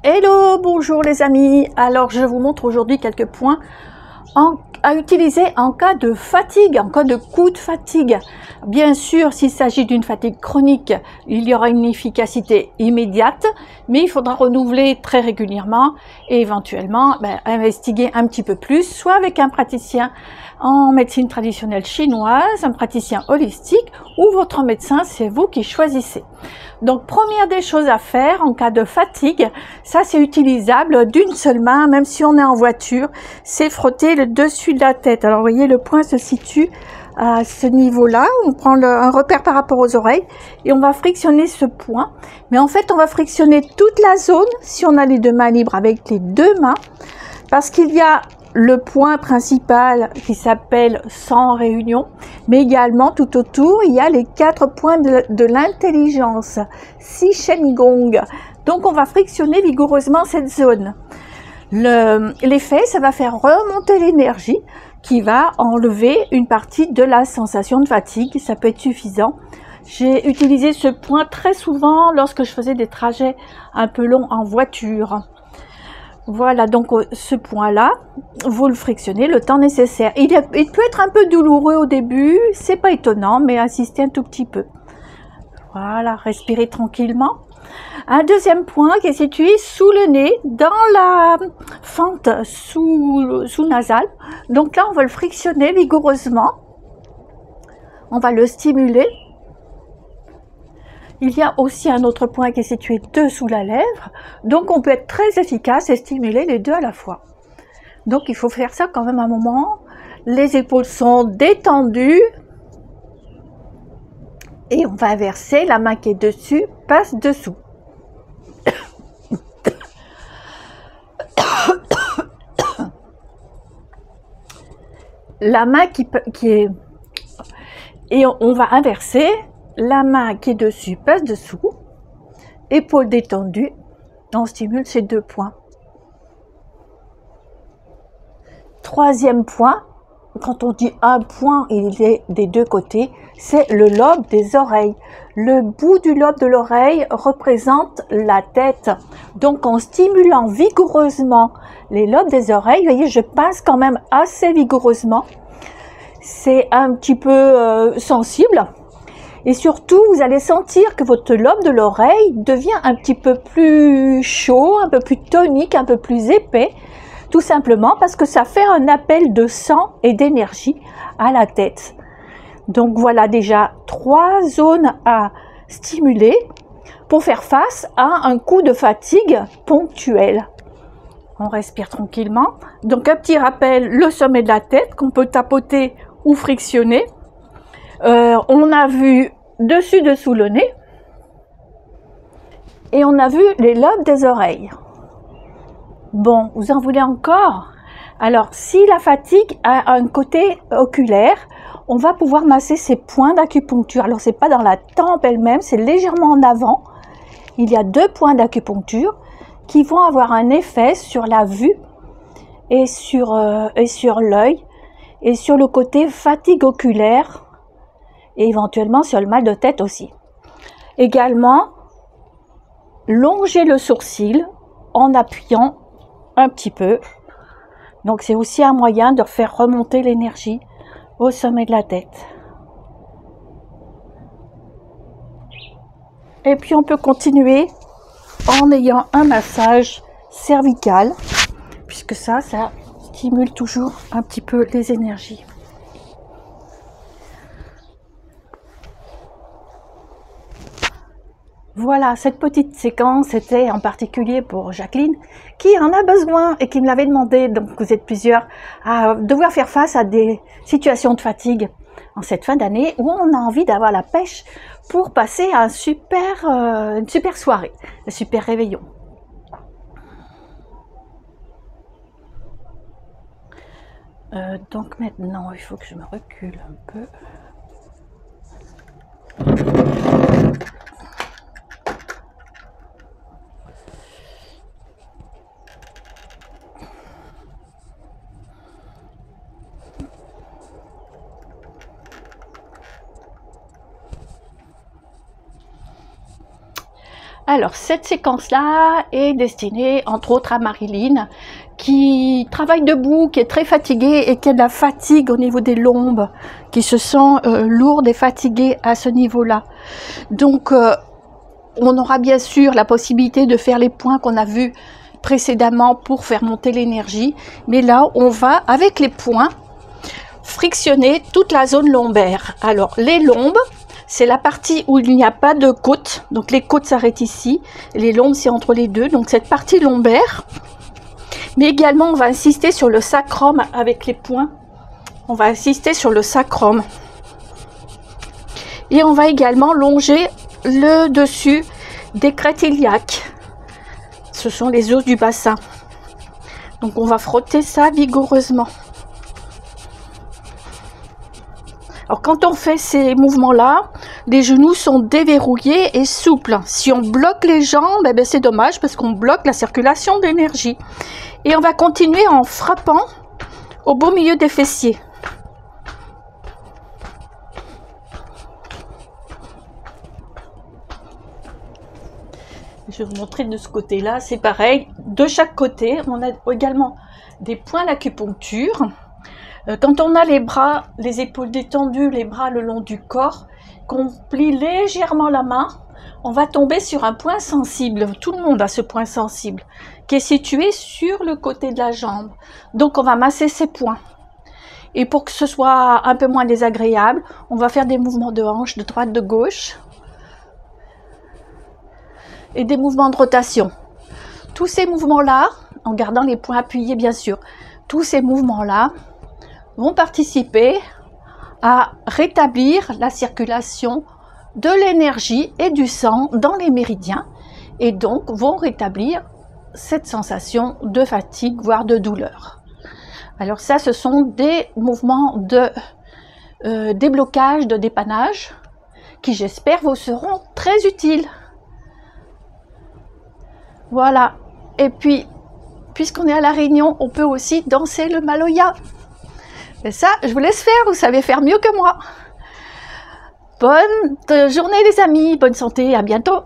Hello, bonjour les amis. Alors je vous montre aujourd'hui quelques points à utiliser en cas de fatigue, en cas de coup de fatigue. Bien sûr, s'il s'agit d'une fatigue chronique, il y aura une efficacité immédiate, mais il faudra renouveler très régulièrement et éventuellement investiguer un petit peu plus, soit avec un praticien en médecine traditionnelle chinoise, un praticien holistique ou votre médecin, c'est vous qui choisissez. Donc, première des choses à faire en cas de fatigue, ça c'est utilisable d'une seule main, même si on est en voiture, c'est frotter le dessus de la tête. Alors, vous voyez, le point se situe à ce niveau-là, on prend un repère par rapport aux oreilles et on va frictionner ce point. Mais en fait, on va frictionner toute la zone si on a les deux mains libres avec les deux mains, parce qu'il y a le point principal qui s'appelle 100 réunions, mais également tout autour, il y a les 4 points de l'intelligence, 6 Shen Gong. Donc on va frictionner vigoureusement cette zone. L'effet, ça va faire remonter l'énergie qui va enlever une partie de la sensation de fatigue, ça peut être suffisant. J'ai utilisé ce point très souvent lorsque je faisais des trajets un peu longs en voiture. Voilà, donc ce point-là, vous le frictionnez le temps nécessaire. Il peut être un peu douloureux au début, c'est pas étonnant, mais insistez un tout petit peu. Voilà, respirez tranquillement. Un deuxième point qui est situé sous le nez, dans la fente sous-nasale. Donc là, on va le frictionner vigoureusement. On va le stimuler. Il y a aussi un autre point qui est situé dessous la lèvre, donc on peut être très efficace et stimuler les deux à la fois. Donc il faut faire ça quand même un moment. Les épaules sont détendues et on va inverser, la main qui est dessus passe dessous. La main qui est... Et on va inverser. La main qui est dessus passe dessous, épaules détendues, on stimule ces deux points. Troisième point, quand on dit un point, il est des deux côtés, c'est le lobe des oreilles. Le bout du lobe de l'oreille représente la tête. Donc en stimulant vigoureusement les lobes des oreilles, vous voyez, je passe quand même assez vigoureusement. C'est un petit peu sensible. Et surtout, vous allez sentir que votre lobe de l'oreille devient un petit peu plus chaud, un peu plus tonique, un peu plus épais, tout simplement parce que ça fait un appel de sang et d'énergie à la tête. Donc voilà déjà 3 zones à stimuler pour faire face à un coup de fatigue ponctuel. On respire tranquillement. Donc un petit rappel, le sommet de la tête qu'on peut tapoter ou frictionner. On a vu dessous le nez et on a vu les lobes des oreilles. Bon, vous en voulez encore? Alors, si la fatigue a un côté oculaire, on va pouvoir masser ces points d'acupuncture. Alors, c'est pas dans la tempe elle-même, c'est légèrement en avant. Il y a 2 points d'acupuncture qui vont avoir un effet sur la vue et sur l'œil et sur le côté fatigue oculaire et éventuellement sur le mal de tête aussi. Également, longer le sourcil en appuyant un petit peu. Donc c'est aussi un moyen de faire remonter l'énergie au sommet de la tête. Et puis on peut continuer en ayant un massage cervical, puisque ça stimule toujours un petit peu les énergies. Voilà, cette petite séquence était en particulier pour Jacqueline, qui en a besoin et qui me l'avait demandé. Donc vous êtes plusieurs à devoir faire face à des situations de fatigue en cette fin d'année où on a envie d'avoir la pêche pour passer à une super soirée, un super réveillon. Donc maintenant, il faut que je me recule un peu. Alors, cette séquence-là est destinée, entre autres, à Marilyn, qui travaille debout, qui est très fatiguée et qui a de la fatigue au niveau des lombes, qui se sent lourde et fatiguée à ce niveau-là. Donc, on aura bien sûr la possibilité de faire les points qu'on a vus précédemment pour faire monter l'énergie. Mais là, on va, avec les points, frictionner toute la zone lombaire. Alors, les lombes, c'est la partie où il n'y a pas de côte. Donc, les côtes s'arrêtent ici. Les lombes, c'est entre les deux. Donc, cette partie lombaire. Mais également, on va insister sur le sacrum avec les points. On va insister sur le sacrum. Et on va également longer le dessus des crêtes iliaques. Ce sont les os du bassin. Donc, on va frotter ça vigoureusement. Alors, quand on fait ces mouvements-là, les genoux sont déverrouillés et souples. Si on bloque les jambes, eh bien, c'est dommage parce qu'on bloque la circulation d'énergie. Et on va continuer en frappant au beau milieu des fessiers. Je vais vous montrer de ce côté-là, c'est pareil. De chaque côté, on a également des points d'acupuncture. Quand on a les bras, les épaules détendues, les bras le long du corps, qu'on plie légèrement la main, on va tomber sur un point sensible. Tout le monde a ce point sensible qui est situé sur le côté de la jambe. Donc, on va masser ces points. Et pour que ce soit un peu moins désagréable, on va faire des mouvements de hanche de droite, de gauche et des mouvements de rotation. Tous ces mouvements-là, en gardant les points appuyés bien sûr, tous ces mouvements-là vont participer à rétablir la circulation de l'énergie et du sang dans les méridiens et donc vont rétablir cette sensation de fatigue, voire de douleur. Alors ça, ce sont des mouvements de déblocage, de dépannage qui, j'espère, vous seront très utiles. Voilà. Et puis, puisqu'on est à La Réunion, on peut aussi danser le Maloya. Et ça, je vous laisse faire, vous savez faire mieux que moi. Bonne journée les amis, bonne santé, à bientôt.